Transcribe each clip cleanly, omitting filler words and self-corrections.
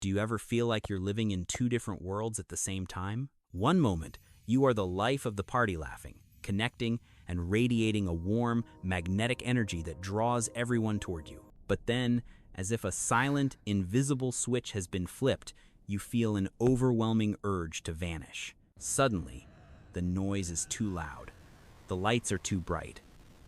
Do you ever feel like you're living in two different worlds at the same time? One moment, you are the life of the party, laughing, connecting, and radiating a warm, magnetic energy that draws everyone toward you. But then, as if a silent, invisible switch has been flipped, you feel an overwhelming urge to vanish. Suddenly, the noise is too loud, the lights are too bright,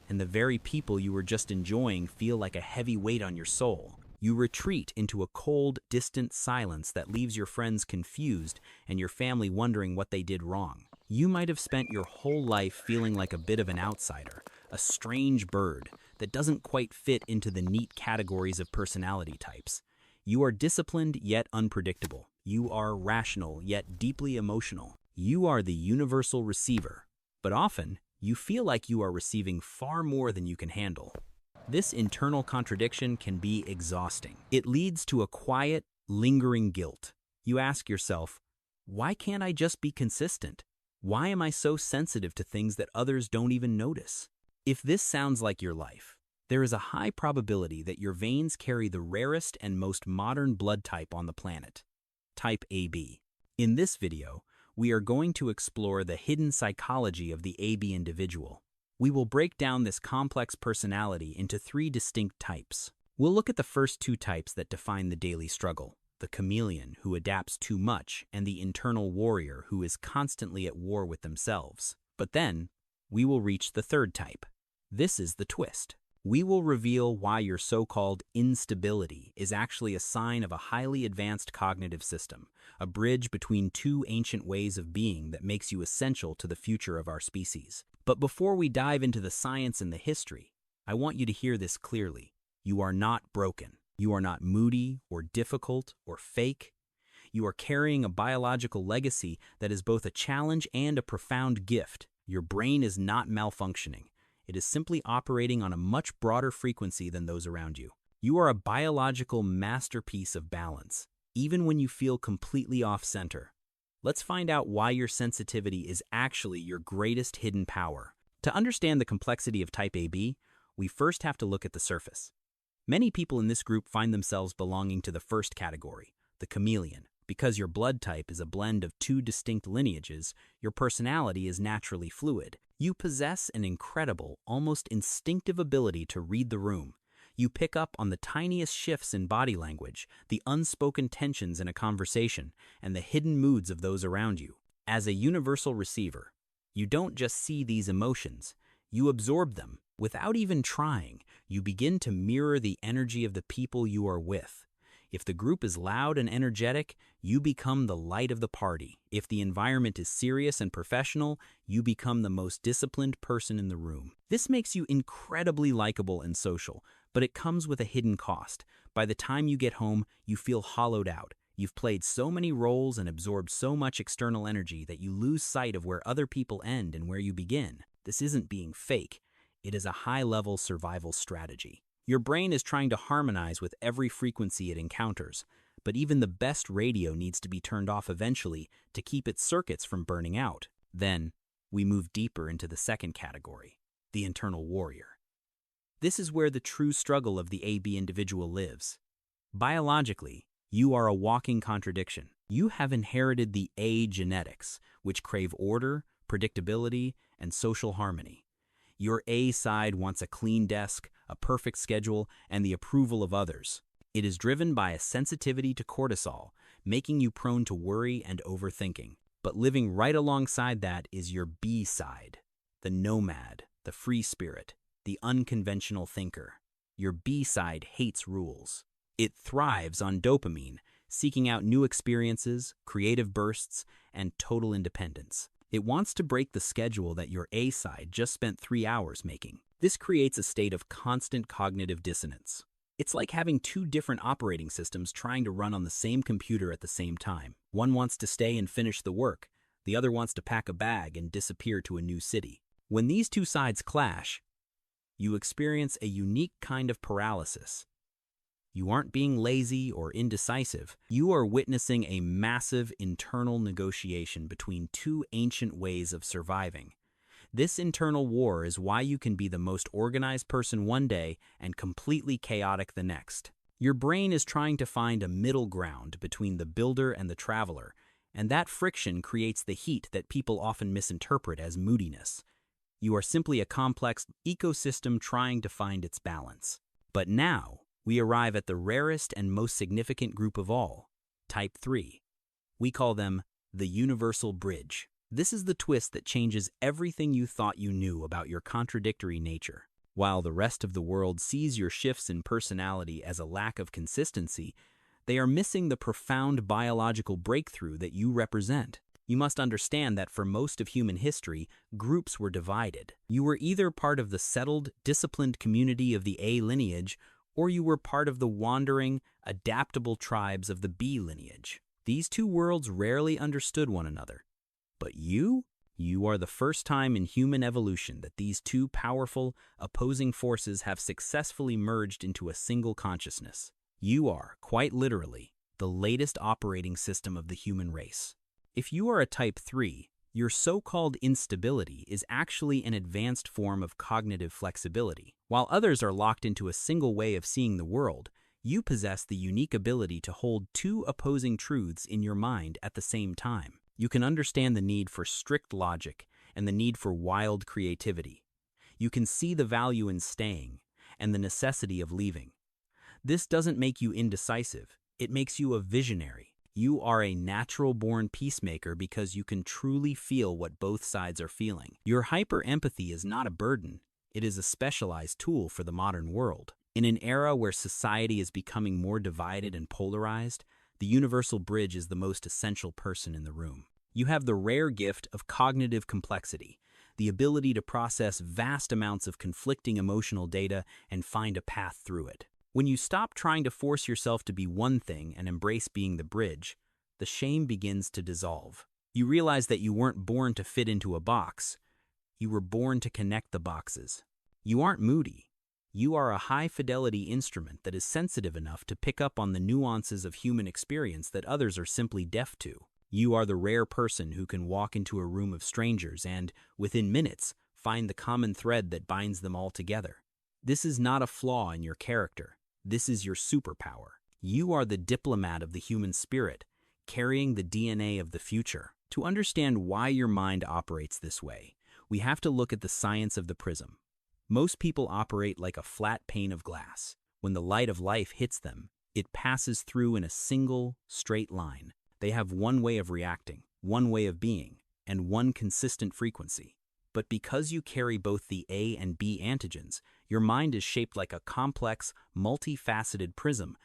and the very people you were just enjoying feel like a heavy weight on your soul. You retreat into a cold, distant silence that leaves your friends confused and your family wondering what they did wrong. You might have spent your whole life feeling like a bit of an outsider, a strange bird that doesn't quite fit into the neat categories of personality types. You are disciplined yet unpredictable. You are rational yet deeply emotional. You are the universal receiver, but often you feel like you are receiving far more than you can handle. This internal contradiction can be exhausting. It leads to a quiet, lingering guilt. You ask yourself, why can't I just be consistent? Why am I so sensitive to things that others don't even notice? If this sounds like your life, there is a high probability that your veins carry the rarest and most modern blood type on the planet, type AB. In this video, we are going to explore the hidden psychology of the AB individual. We will break down this complex personality into three distinct types. We'll look at the first two types that define the daily struggle: the chameleon, who adapts too much, and the internal warrior, who is constantly at war with themselves. But then, we will reach the third type. This is the twist. We will reveal why your so-called instability is actually a sign of a highly advanced cognitive system, a bridge between two ancient ways of being that makes you essential to the future of our species. But before we dive into the science and the history, I want you to hear this clearly. You are not broken. You are not moody or difficult or fake. You are carrying a biological legacy that is both a challenge and a profound gift. Your brain is not malfunctioning. It is simply operating on a much broader frequency than those around you. You are a biological masterpiece of balance, even when you feel completely off-center. Let's find out why your sensitivity is actually your greatest hidden power. To understand the complexity of type AB, we first have to look at the surface. Many people in this group find themselves belonging to the first category, the chameleon. Because your blood type is a blend of two distinct lineages, your personality is naturally fluid. You possess an incredible, almost instinctive ability to read the room. You pick up on the tiniest shifts in body language, the unspoken tensions in a conversation, and the hidden moods of those around you. As a universal receiver, you don't just see these emotions, you absorb them. Without even trying, you begin to mirror the energy of the people you are with. If the group is loud and energetic, you become the light of the party. If the environment is serious and professional, you become the most disciplined person in the room. This makes you incredibly likable and social, but it comes with a hidden cost. By the time you get home, you feel hollowed out. You've played so many roles and absorbed so much external energy that you lose sight of where other people end and where you begin. This isn't being fake. It is a high-level survival strategy. Your brain is trying to harmonize with every frequency it encounters, but even the best radio needs to be turned off eventually to keep its circuits from burning out. Then, we move deeper into the second category, the internal warrior. This is where the true struggle of the AB individual lives. Biologically, you are a walking contradiction. You have inherited the A genetics, which crave order, predictability, and social harmony. Your A side wants a clean desk, a perfect schedule, and the approval of others. It is driven by a sensitivity to cortisol, making you prone to worry and overthinking. But living right alongside that is your B side, the nomad, the free spirit, the unconventional thinker. Your B side hates rules. It thrives on dopamine, seeking out new experiences, creative bursts, and total independence. It wants to break the schedule that your A side just spent 3 hours making. This creates a state of constant cognitive dissonance. It's like having two different operating systems trying to run on the same computer at the same time. One wants to stay and finish the work. The other wants to pack a bag and disappear to a new city. When these two sides clash, you experience a unique kind of paralysis. You aren't being lazy or indecisive. You are witnessing a massive internal negotiation between two ancient ways of surviving. This internal war is why you can be the most organized person one day and completely chaotic the next. Your brain is trying to find a middle ground between the builder and the traveler, and that friction creates the heat that people often misinterpret as moodiness. You are simply a complex ecosystem trying to find its balance. But now, we arrive at the rarest and most significant group of all, Type 3. We call them the universal bridge. This is the twist that changes everything you thought you knew about your contradictory nature. While the rest of the world sees your shifts in personality as a lack of consistency, they are missing the profound biological breakthrough that you represent. You must understand that for most of human history, groups were divided. You were either part of the settled, disciplined community of the A lineage, or you were part of the wandering, adaptable tribes of the B lineage. These two worlds rarely understood one another. But you are the first time in human evolution that these two powerful, opposing forces have successfully merged into a single consciousness. You are, quite literally, the latest operating system of the human race. If you are a Type 3, your so-called instability is actually an advanced form of cognitive flexibility. While others are locked into a single way of seeing the world, you possess the unique ability to hold two opposing truths in your mind at the same time. You can understand the need for strict logic and the need for wild creativity. You can see the value in staying and the necessity of leaving. This doesn't make you indecisive, it makes you a visionary. You are a natural-born peacemaker because you can truly feel what both sides are feeling. Your hyper-empathy is not a burden, it is a specialized tool for the modern world. In an era where society is becoming more divided and polarized, the universal bridge is the most essential person in the room. You have the rare gift of cognitive complexity, the ability to process vast amounts of conflicting emotional data and find a path through it. When you stop trying to force yourself to be one thing and embrace being the bridge, the shame begins to dissolve. You realize that you weren't born to fit into a box. You were born to connect the boxes. You aren't moody. You are a high-fidelity instrument that is sensitive enough to pick up on the nuances of human experience that others are simply deaf to. You are the rare person who can walk into a room of strangers and, within minutes, find the common thread that binds them all together. This is not a flaw in your character. This is your superpower. You are the diplomat of the human spirit, carrying the DNA of the future. To understand why your mind operates this way, we have to look at the science of the prism. Most people operate like a flat pane of glass. When the light of life hits them, it passes through in a single, straight line. They have one way of reacting, one way of being, and one consistent frequency. But because you carry both the A and B antigens, your mind is shaped like a complex, multifaceted prism.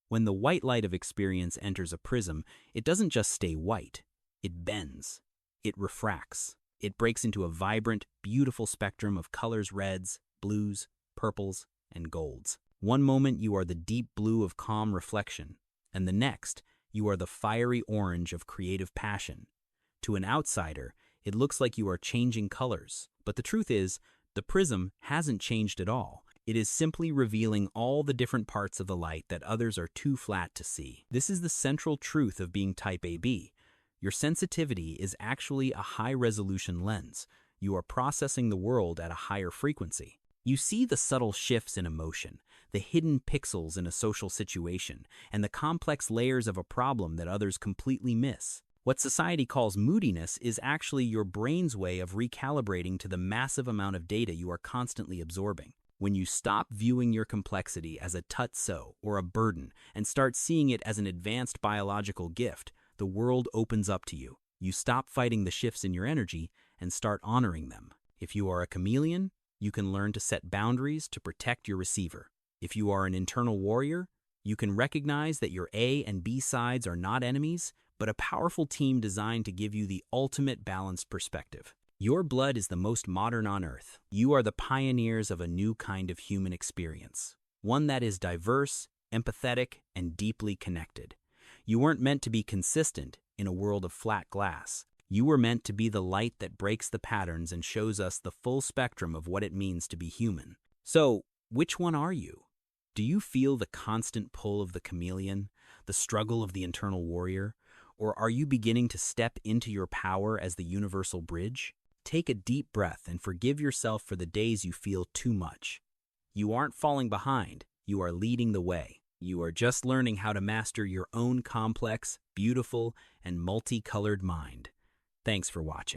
When the white light of experience enters a prism, it doesn't just stay white. It bends. It refracts. It breaks into a vibrant, beautiful spectrum of colors: reds, blues, purples, and golds. One moment you are the deep blue of calm reflection, and the next, you are the fiery orange of creative passion. To an outsider, it looks like you are changing colors, but the truth is, the prism hasn't changed at all. It is simply revealing all the different parts of the light that others are too flat to see. This is the central truth of being Type AB. Your sensitivity is actually a high-resolution lens. You are processing the world at a higher frequency. You see the subtle shifts in emotion, the hidden pixels in a social situation, and the complex layers of a problem that others completely miss. What society calls moodiness is actually your brain's way of recalibrating to the massive amount of data you are constantly absorbing. When you stop viewing your complexity as a tutso or a burden and start seeing it as an advanced biological gift, the world opens up to you. You stop fighting the shifts in your energy and start honoring them. If you are a chameleon, you can learn to set boundaries to protect your receiver. If you are an internal warrior, you can recognize that your A and B sides are not enemies, but a powerful team designed to give you the ultimate balanced perspective. Your blood is the most modern on Earth. You are the pioneers of a new kind of human experience, one that is diverse, empathetic, and deeply connected. You weren't meant to be consistent in a world of flat glass. You were meant to be the light that breaks the patterns and shows us the full spectrum of what it means to be human. So, which one are you? Do you feel the constant pull of the chameleon, the struggle of the internal warrior, or are you beginning to step into your power as the universal bridge? Take a deep breath and forgive yourself for the days you feel too much. You aren't falling behind, you are leading the way. You are just learning how to master your own complex, beautiful, and multicolored mind. Thanks for watching.